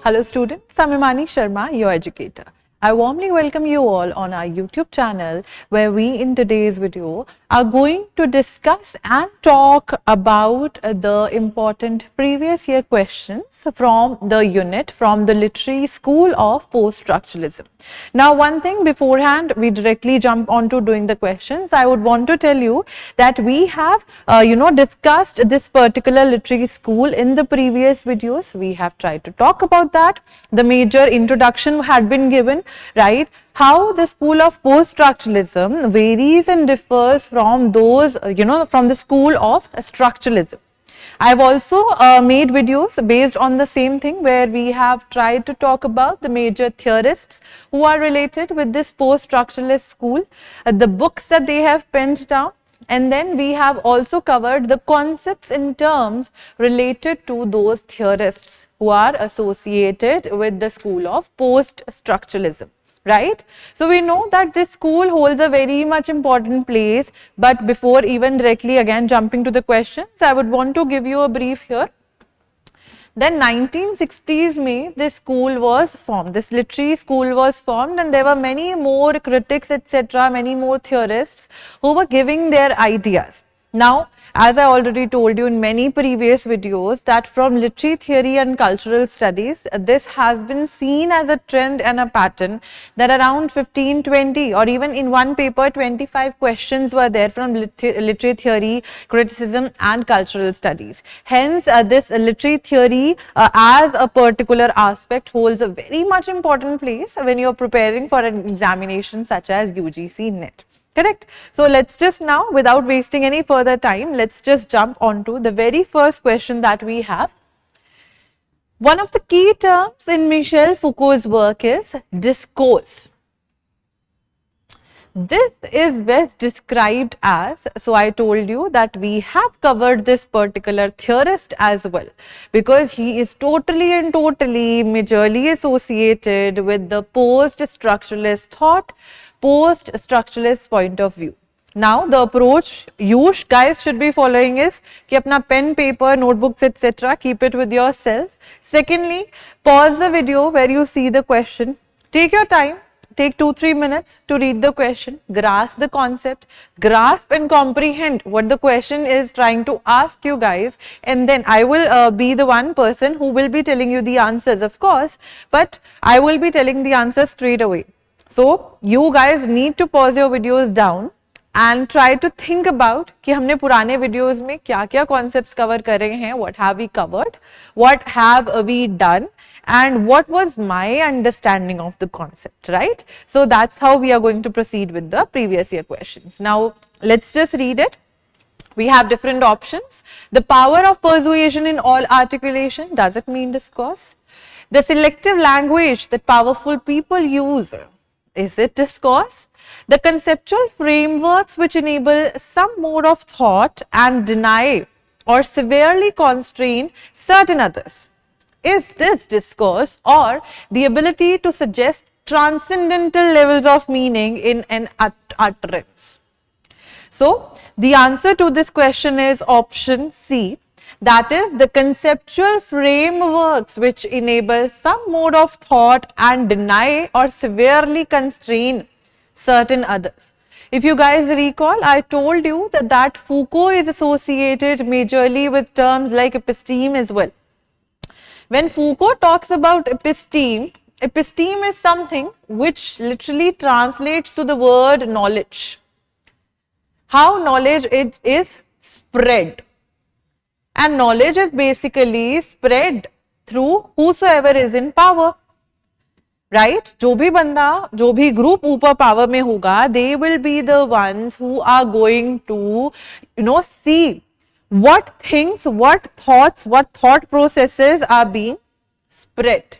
Hello students, I'm Himani Sharma, your educator. I warmly welcome you all on our YouTube channel where we in today's video are going to discuss and talk about the important previous year questions from the unit from the literary school of Poststructuralism. Now one thing beforehand we directly jump on to doing the questions, I would want to tell you that we have discussed this particular literary school in the previous videos. We have tried to talk about that. The major introduction had been given, right? How the school of post-structuralism varies and differs from those, from the school of structuralism. I have also made videos based on the same thing where we have tried to talk about the major theorists who are related with this post-structuralist school, the books that they have penned down, and then we have also covered the concepts and terms related to those theorists who are associated with the school of post-structuralism. Right? So we know that this school holds a very much important place, but before even directly again jumping to the questions, I would want to give you a brief here. Then 1960s में this school was formed, this literary school was formed, and there were many more critics etc., many more theorists who were giving their ideas. Now, as I already told you in many previous videos that from literary theory and cultural studies, this has been seen as a trend and a pattern that around 15, 20 or even in one paper 25 questions were there from literary theory, criticism and cultural studies. Hence, this literary theory as a particular aspect holds a very much important place when you are preparing for an examination such as UGC NET. Correct? So let's just now, without wasting any further time, let's just jump on to the very first question that we have. One of the key terms in Michel Foucault's work is discourse. This is best described as, so I told you that we have covered this particular theorist as well because he is totally and totally majorly associated with the post-structuralist thought, post-structuralist point of view. Now the approach you guys should be following is कि अपना pen, paper, notebooks etc. keep it with yourself. Secondly, pause the video where you see the question. Take your time. Take 2-3 minutes to read the question, grasp the concept, grasp and comprehend what the question is trying to ask you guys, and then I will be the one person who will be telling you the answers, of course, but I will be telling the answers straight away. So you guys need to pause your videos down and try to think about कि हमने पुराने videos में क्या क्या concepts cover करे हैं, what have we covered, what have we done, and what was my understanding of the concept, right? So that's how we are going to proceed with the previous year questions. Now let's just read it. We have different options. The power of persuasion in all articulation, does it mean discourse? The selective language that powerful people use, is it discourse? The conceptual frameworks which enable some mode of thought and deny or severely constrain certain others. Is this discourse or the ability to suggest transcendental levels of meaning in an utterance? So, the answer to this question is option C, that is the conceptual frameworks which enable some mode of thought and deny or severely constrain certain others. If you guys recall, I told you that Foucault is associated majorly with terms like episteme as well. When Foucault talks about episteme, episteme is something which literally translates to the word knowledge. How knowledge is spread. And knowledge is basically spread through whosoever is in power. Right? जो भी बंदा, जो भी group ऊपर power में होगा, they will be the ones who are going to, see what things, what thoughts, what thought processes are being spread.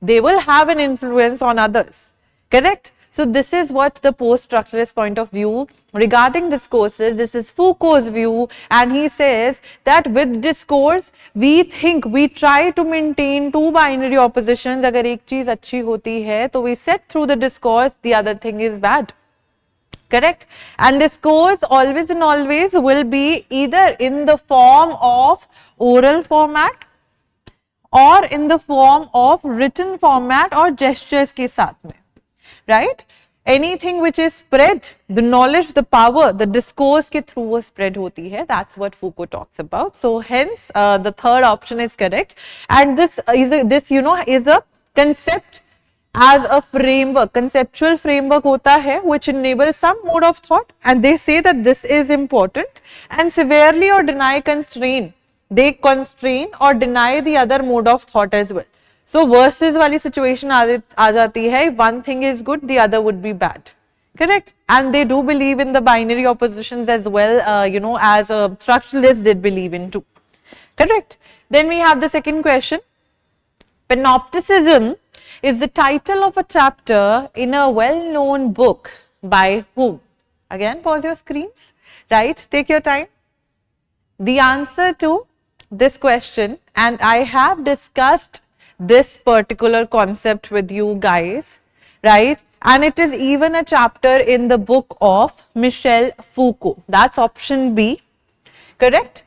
They will have an influence on others. Correct? So this is what the post-structuralist point of view regarding discourses, this is Foucault's view, and he says that with discourse, we try to maintain two binary oppositions. अगर एक चीज अच्छी होती है, तो we set through the discourse, the other thing is bad. Correct? And discourse always and always will be either in the form of oral format or in the form of written format or gestures के साथ में, right? Anything which is spread, the knowledge, the power, the discourse के through वो spread होती है. That's what Foucault talks about. So hence the third option is correct. And this is a concept as a framework, conceptual framework होता है which enables some mode of thought, and they say that this is important, and severely or deny constrain, they constrain or deny the other mode of thought as well. So versus वाली situation आ जाती है, one thing is good, the other would be bad, correct? And they do believe in the binary oppositions as well, as structuralists did believe in too, correct? Then we have the second question. Panopticism is the title of a chapter in a well-known book by whom? Again, pause your screens, right? Take your time. The answer to this question, and I have discussed this particular concept with you guys, right? And it is even a chapter in the book of Michel Foucault. That's option B, correct?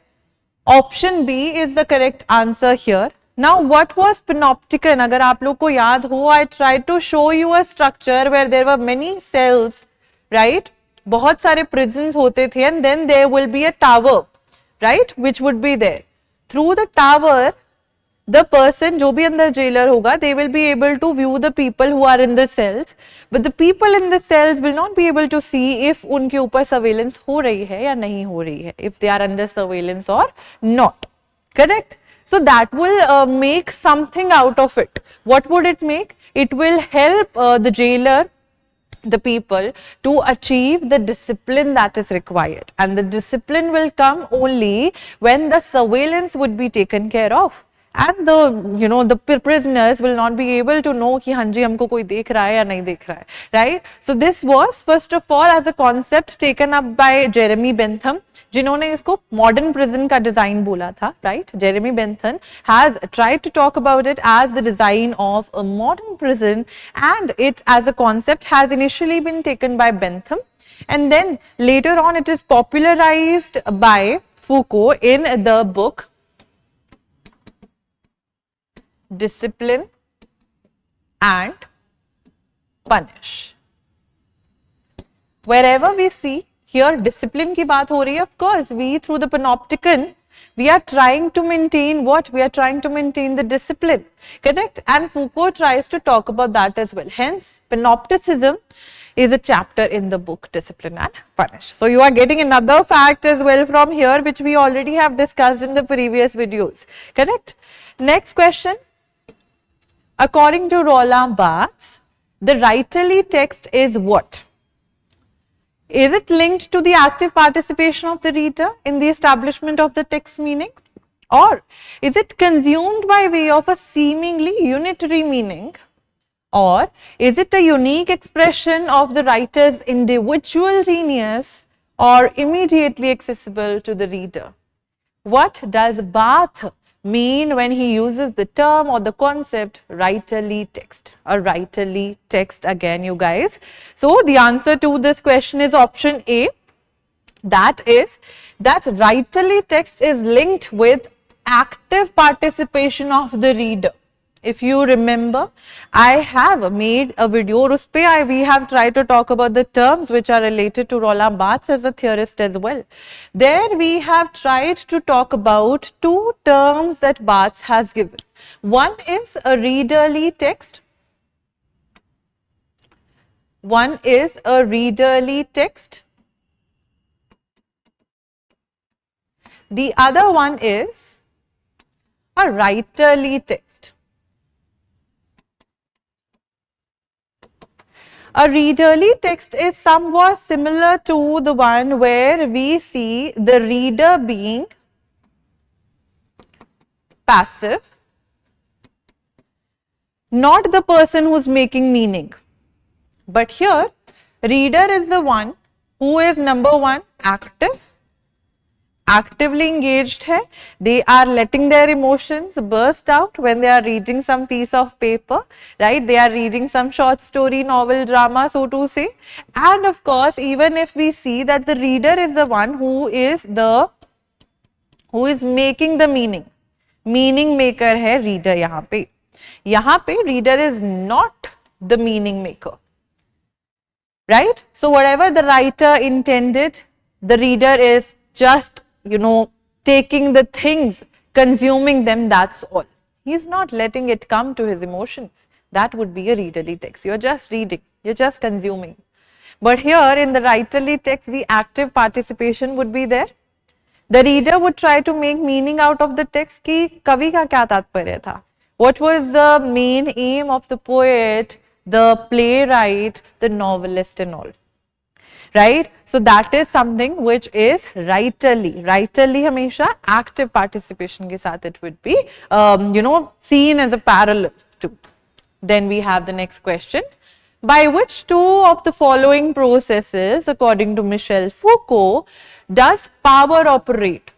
Option B is the correct answer here. Now, what was panopticon? अगर आप लोग को याद हो, I tried to show you a structure where there were many cells, right? बहुत सारे prisons होते थे, and then there will be a tower, right? Which would be there. Through the tower, the person जो भी अंदर jailer होगा, they will be able to view the people who are in the cells, but the people in the cells will not be able to see if उनके ऊपर surveillance हो रही है या नहीं हो रही है, if they are under surveillance or not, correct? So that will make something out of it. What would it make? It will help the jailer, the people, to achieve the discipline that is required, and the discipline will come only when the surveillance would be taken care of, and the prisoners will not be able to know कि हाँ जी हमको कोई देख रहा है या नहीं देख रहा है, right? So this was first of all as a concept taken up by Jeremy Bentham, जिन्होंने इसको modern prison का design बोला था, right? Jeremy Bentham has tried to talk about it as the design of a modern prison, and it as a concept has initially been taken by Bentham, and then later on it is popularized by Foucault in the book Discipline and Punish. Wherever we see here discipline की बात हो रही है, of course we through the panopticon we are trying to maintain what? We are trying to maintain the discipline, correct? And Foucault tries to talk about that as well. Hence panopticism is a chapter in the book Discipline and Punish. So you are getting another fact as well from here which we already have discussed in the previous videos, correct? Next question. According to Roland Barthes, the writerly text is what? Is it linked to the active participation of the reader in the establishment of the text meaning? Or is it consumed by way of a seemingly unitary meaning? Or is it a unique expression of the writer's individual genius or immediately accessible to the reader? What does Barthes mean when he uses the term or the concept writerly text? A writerly text again, you guys. So the answer to this question is option A. That is that writerly text is linked with active participation of the reader. If you remember, I have made a video, उसपे we have tried to talk about the terms which are related to Roland Barthes as a theorist as well. There we have tried to talk about two terms that Barthes has given. One is a readerly text. One is a readerly text. The other one is a writerly text. A readerly text is somewhat similar to the one where we see the reader being passive, not the person who's making meaning. But here, reader is the one who is number one, active, actively engaged hai. They are letting their emotions burst out when they are reading some piece of paper, right? They are reading some short story, novel, drama, so to say. And of course, even if we see that the reader is the one who is making the meaning, meaning maker है reader यहाँ पे reader is not the meaning maker, right? So whatever the writer intended, the reader is just, taking the things, consuming them, that's all. He's not letting it come to his emotions. That would be a readerly text. You're just reading, you're just consuming. But here in the writerly text, the active participation would be there. The reader would try to make meaning out of the text कि कवि का क्या तात्पर्य था? What was the main aim of the poet, the playwright, the novelist and all? Right? So that is something which is writerly. Writerly हमेशा active participation के साथ it would be, seen as a parallel to. Then we have the next question. By which two of the following processes, according to Michel Foucault, does power operate?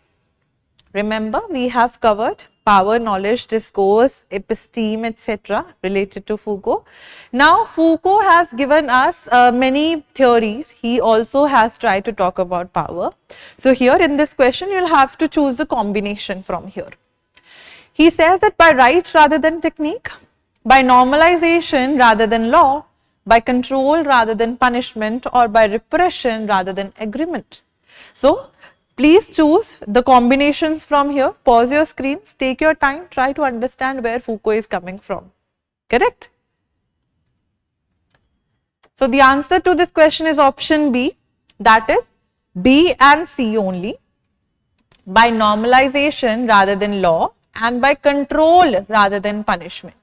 Remember, we have covered power, knowledge, discourse, episteme, etc. related to Foucault. Now, Foucault has given us many theories. He also has tried to talk about power. So, here in this question, you'll have to choose a combination from here. He says that by right rather than technique, by normalization rather than law, by control rather than punishment, or by repression rather than agreement. So, please choose the combinations from here. Pause your screens, take your time, try to understand where Foucault is coming from. Correct? So, the answer to this question is option B, that is B and C only. By normalization rather than law and by control rather than punishment.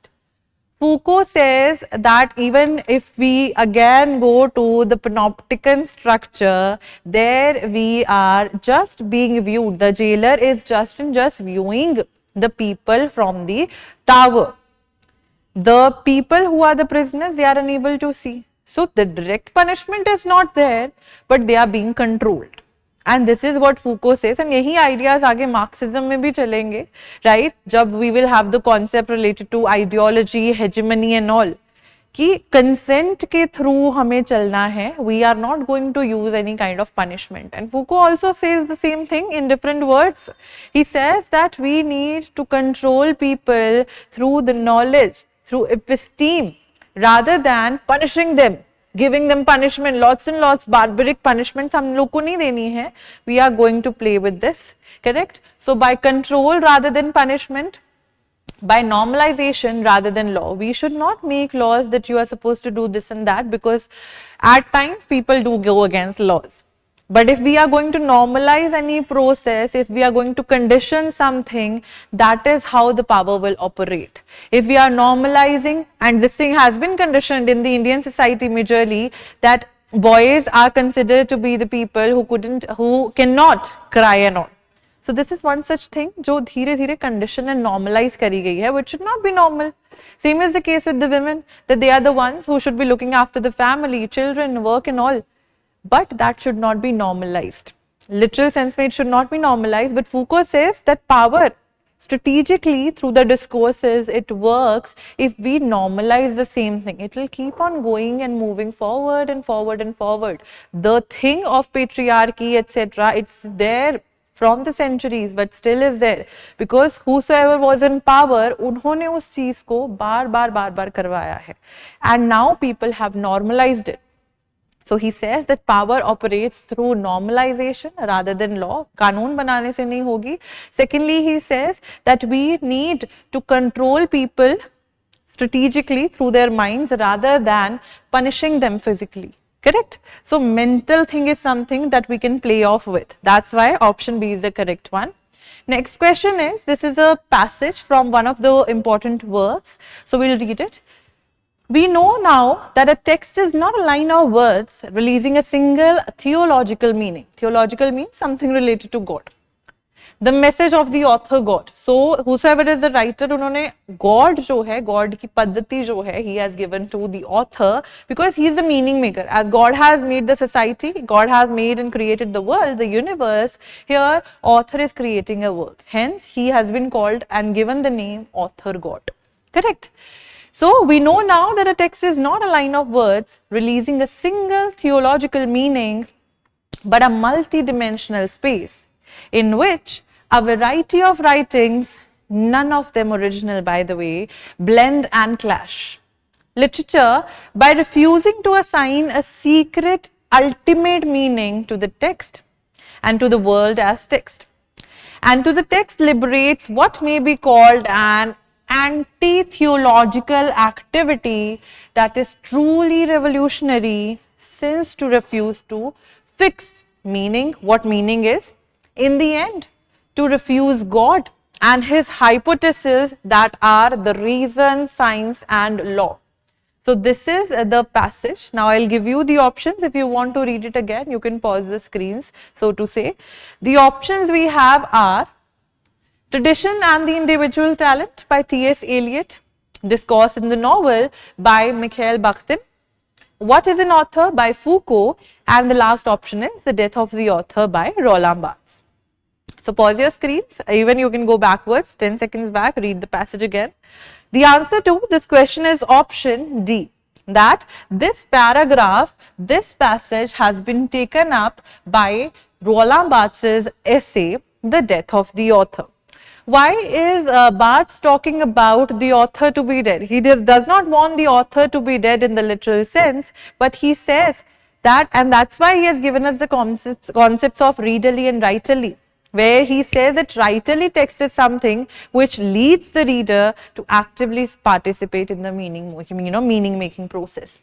Foucault says that even if we again go to the panopticon structure, there we are just being viewed. The jailer is just viewing the people from the tower. The people who are the prisoners, they are unable to see. So the direct punishment is not there, but they are being controlled. And this is what Foucault says, and यही ideas आगे Marxism में भी चलेंगे, right? जब we will have the concept related to ideology, hegemony and all, कि consent के through हमें चलना है, we are not going to use any kind of punishment. And Foucault also says the same thing in different words. He says that we need to control people through the knowledge, through episteme, rather than punishing them. Giving them punishment, lots and lots, barbaric punishments हम लोग को नहीं देनी है. We are going to play with this, correct? So by control rather than punishment, by normalization rather than law, we should not make laws that you are supposed to do this and that, because at times people do go against laws. But if we are going to normalize any process, if we are going to condition something, that is how the power will operate. If we are normalizing, and this thing has been conditioned in the Indian society majorly, that boys are considered to be the people who cannot cry and all. So this is one such thing जो धीरे धीरे condition and normalize करी गई है, which should not be normal. Same is the case with the women, that they are the ones who should be looking after the family, children, work and all. But that should not be normalized. Literal sense में it should not be normalized, but Foucault says that power strategically through the discourses, it works if we normalize the same thing. It will keep on going and moving forward and forward and forward. The thing of patriarchy, etc., it's there from the centuries, but still is there, because whosoever was in power, उन्होंने उस चीज को बार बार करवाया है, and now people have normalized it. So he says that power operates through normalization rather than law. कानून बनाने से नहीं होगी. Secondly, he says that we need to control people strategically through their minds rather than punishing them physically. Correct? So mental thing is something that we can play off with. That's why option B is the correct one. Next question is, this is a passage from one of the important works. So we'll read it. We know now that a text is not a line of words releasing a single theological meaning. Theological means something related to God. The message of the author God. So whosoever is the writer, उन्होंने God जो है, God की पद्धति जो है, he has given to the author, because he is the meaning maker. As God has made the society, God has made and created the world, the universe, here author is creating a work. Hence he has been called and given the name author God. Correct? So we know now that a text is not a line of words releasing a single theological meaning, but a multi-dimensional space in which a variety of writings none of them original by the way, blend and clash. Literature, by refusing to assign a secret ultimate meaning to the text and to the world as text, and to the text liberates what may be called an anti-theological activity that is truly revolutionary, since to refuse to fix meaning, what meaning is, in the end, to refuse God and his hypotheses that are the reason, science and law. So this is the passage. Now I'll give you the options. If you want to read it again, you can pause the screens, so to say. The options we have are Tradition and the Individual Talent by T.S. Eliot, Discourse in the Novel by Mikhail Bakhtin, What is an Author by Foucault, and the last option is The Death of the Author by Roland Barthes. So pause your screens, even you can go backwards, 10 seconds back, read the passage again. The answer to this question is option D, that this paragraph, this passage has been taken up by Roland Barthes' essay, The Death of the Author. Why is Barthes talking about the author to be dead? He does not want the author to be dead in the literal sense, but he says that, and that's why he has given us the concepts of readerly and writerly, where he says that writerly text is something which leads the reader to actively participate in the meaning making process.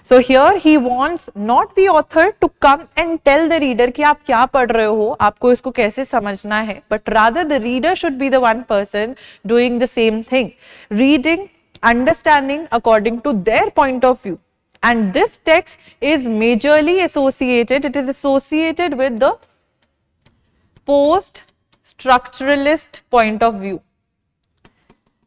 So here he wants not the author to come and tell the reader कि आप क्या पढ़ रहे हो, आपको इसको कैसे समझना है, but rather the reader should be the one person doing the same thing, reading, understanding according to their point of view. And this text is majorly associated, it is associated with the post-structuralist point of view,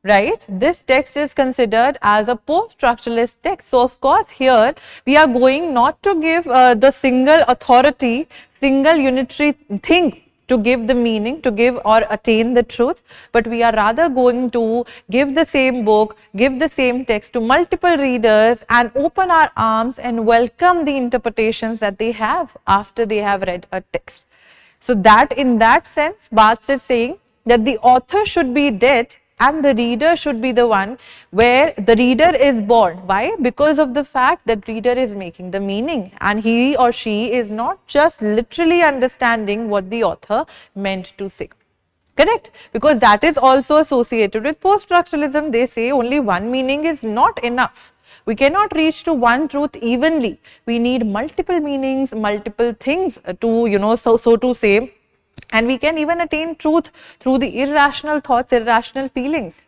right? This text is considered as a post-structuralist text. So of course here we are going not to give the single authority, single unitary thing to give the meaning, to give or attain the truth, but we are rather going to give the same book, give the same text to multiple readers and open our arms and welcome the interpretations that they have after they have read a text. So that in that sense, Barthes is saying that the author should be dead and the reader should be the one where the reader is born. Why? Because of the fact that reader is making the meaning and he or she is not just literally understanding what the author meant to say. Correct? Because that is also associated with post-structuralism. They say only one meaning is not enough. We cannot reach to one truth evenly. We need multiple meanings, multiple things to, so to say, and we can even attain truth through the irrational thoughts, irrational feelings.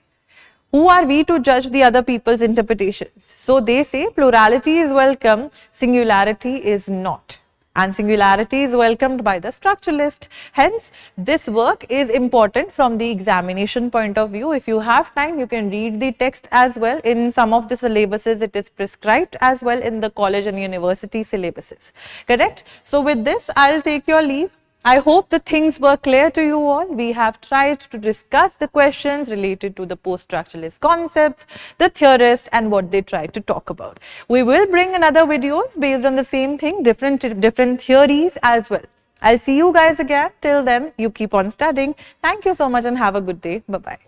Who are we to judge the other people's interpretations? So they say plurality is welcome, singularity is not. And singularity is welcomed by the structuralist. Hence, this work is important from the examination point of view. If you have time, you can read the text as well. In some of the syllabuses, it is prescribed as well in the college and university syllabuses. Correct? So with this, I'll take your leave. I hope the things were clear to you all. We have tried to discuss the questions related to the post-structuralist concepts, the theorists and what they try to talk about. We will bring another videos based on the same thing, different theories as well. I'll see you guys again. Till then, you keep on studying. Thank you so much and have a good day. Bye-bye.